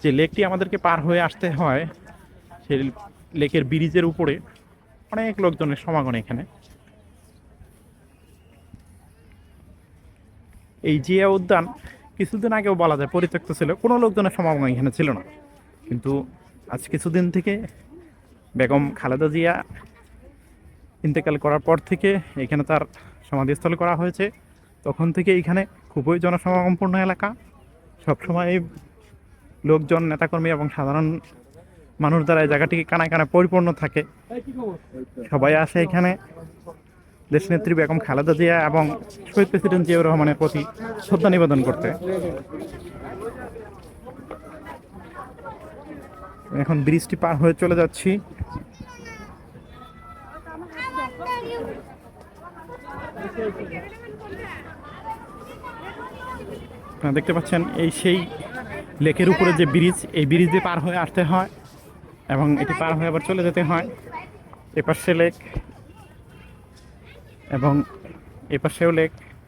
যে লেকটি আমাদেরকে পার হয়ে আসতে হয়, সেই লেকের ব্রিজের উপরে অনেক লোকজনের সমাগম এখানে। এই জিয়া উদ্যান কিছুদিন আগেও বলা যায় পরিত্যক্ত ছিল, কোনো লোকজনের সমাগম এখানে ছিল না, কিন্তু আজ কিছুদিন থেকে বেগম খালেদা জিয়া ইন্তেকাল করার পর থেকে এখানে তার সমাধিস্থল করা হয়েছে। তখন থেকে এখানে খুবই জনসমাগমপূর্ণ এলাকা। সবসময় লোকজন, নেতাকর্মী এবং সাধারণ মানুষ দ্বারা এই জায়গাটি কানায় কানায় পরিপূর্ণ থাকে। সবাই আসে এখানে দেশনেত্রী বেগম খালেদা জিয়া এবং শহীদ প্রেসিডেন্ট জিয়াউর রহমানের প্রতি শ্রদ্ধা নিবেদন করতে। এখন ব্রিজটি পার হয়ে চলে যাচ্ছি। আপনারা দেখতে পাচ্ছেন এই সেই লেকের উপরে যে ব্রিজ, এই ব্রিজ দিয়ে পার হয়ে আসতে হয় এবং এটি পার হয়ে আবার চলে যেতে হয়। এপাশে লেক এবং এপাশেও লেক।